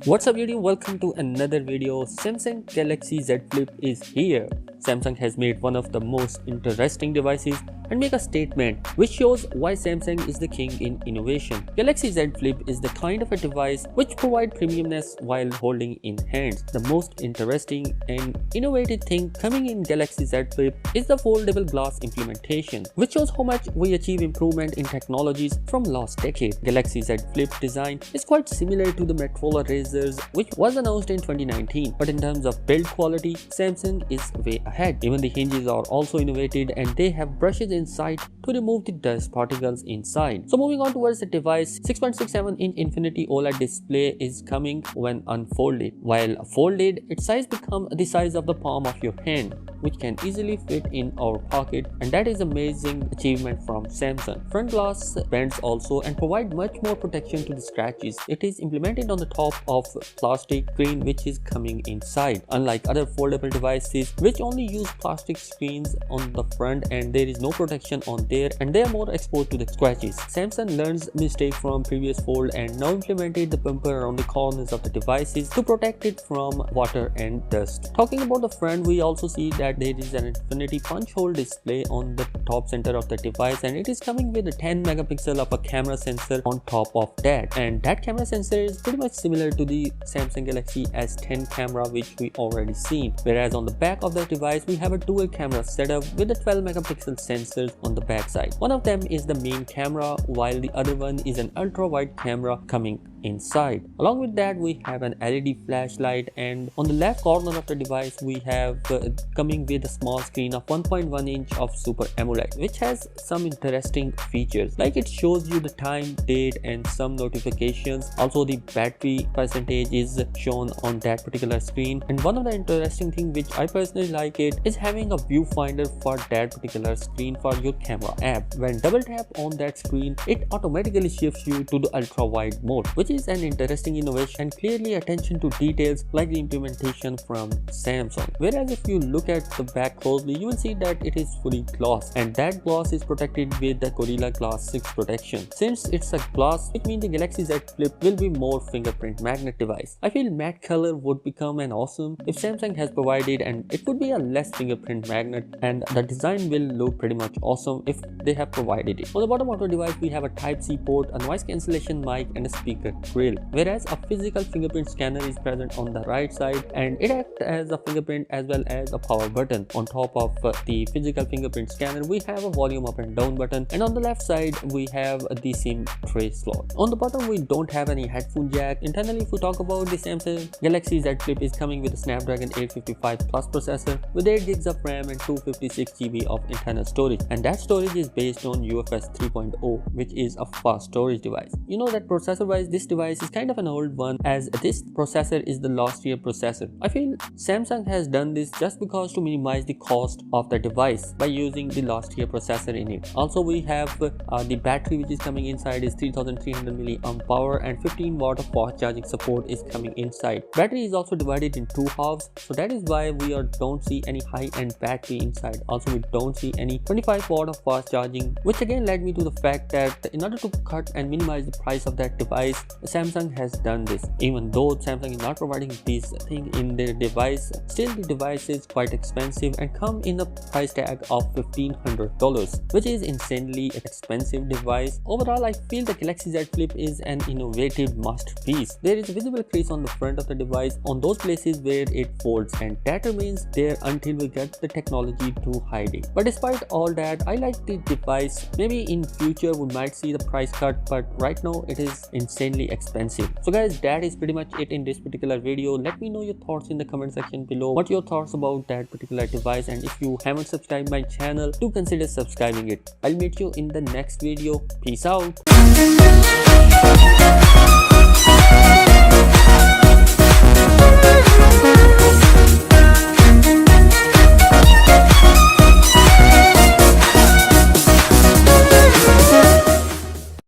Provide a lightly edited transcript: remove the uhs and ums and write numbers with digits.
What's up YouTube, welcome to another video. Samsung Galaxy Z Flip is here. Samsung has made one of the most interesting devices and make a statement which shows why Samsung is the king in innovation. Galaxy Z Flip is the kind of a device which provides premiumness while holding in hands. The most interesting and innovative thing coming in Galaxy Z Flip is the foldable glass implementation, which shows how much we achieve improvement in technologies from last decade. Galaxy Z Flip design is quite similar to the Motorola Razrs, which was announced in 2019, but in terms of build quality, Samsung is way ahead. Even the hinges are also innovated and they have brushes inside to remove the dust particles inside. So moving on towards the device, 6.67-inch Infinity OLED display is coming when unfolded. While folded, its size becomes the size of the palm of your hand, which can easily fit in our pocket, and that is amazing achievement from Samsung. Front glass bends also and provide much more protection to the scratches. It is implemented on the top of plastic screen which is coming inside, unlike other foldable devices which only use plastic screens on the front and there is no protection on there and they are more exposed to the scratches. Samsung learns mistake from previous fold and now implemented the bumper around the corners of the devices to protect it from water and dust. Talking about the front, we also see that there is an infinity punch hole display on the top center of the device and it is coming with a 10 megapixel of a camera sensor on top of that, and that camera sensor is pretty much similar to the Samsung Galaxy S10 camera which we already seen, whereas on the back of the device we have a dual camera setup with the 12 megapixel sensors on the back side. One of them is the main camera while the other one is an ultra wide camera coming inside. Along with that we have an LED flashlight, and on the left corner of the device we have coming with a small screen of 1.1 inch of Super AMOLED, which has some interesting features like it shows you the time, date and some notifications. Also the battery percentage is shown on that particular screen, and one of the interesting thing which I personally like it is having a viewfinder for that particular screen for your camera app. When double tap on that screen, it automatically shifts you to the ultra wide mode, which is an interesting innovation and clearly attention to details like the implementation from Samsung. Whereas if you look at the back closely, you will see that it is fully gloss and that gloss is protected with the Gorilla Glass 6 protection. Since it's a gloss, it means the Galaxy Z Flip will be more fingerprint magnet device. I feel matte color would become an awesome if Samsung has provided, and it would be a less fingerprint magnet and the design will look pretty much awesome if they have provided it. On the bottom of the device we have a Type-C port, a noise cancellation mic and a speaker grill, whereas a physical fingerprint scanner is present on the right side and it acts as a fingerprint as well as a power button. On top of the physical fingerprint scanner we have a volume up and down button, and on the left side we have the SIM tray slot. On the bottom we don't have any headphone jack. Internally, if we talk about the Samsung Galaxy Z Flip is coming with a Snapdragon 855 Plus processor with 8 gigs of RAM and 256 GB of internal storage, and that storage is based on UFS 3.0 which is a fast storage device. You know that processor wise this device is kind of an old one as this processor is the last year processor. I feel Samsung has done this just because to minimize the cost of the device by using the last year processor in it. Also we have the battery which is coming inside is 3300 milliamp power and 15 watt of fast charging support is coming inside. Battery is also divided in two halves, so that is why we don't see any high-end battery inside. Also we don't see any 25 watt of fast charging, which again led me to the fact that in order to cut and minimize the price of that device, Samsung has done this. Even though Samsung is not providing this thing in their device, still the device is quite expensive and come in a price tag of $1,500, which is insanely expensive device. Overall, I feel the Galaxy Z Flip is an innovative masterpiece. There is a visible crease on the front of the device on those places where it folds, and that remains there until we get the technology to hide it. But despite all that, I like the device. Maybe in future we might see the price cut, but right now it is insanely expensive. So guys, that is pretty much it in this particular video. Let me know your thoughts in the comment section below. What your thoughts about that particular device, and if you haven't subscribed my channel, do consider subscribing it. I'll meet you in the next video. Peace out.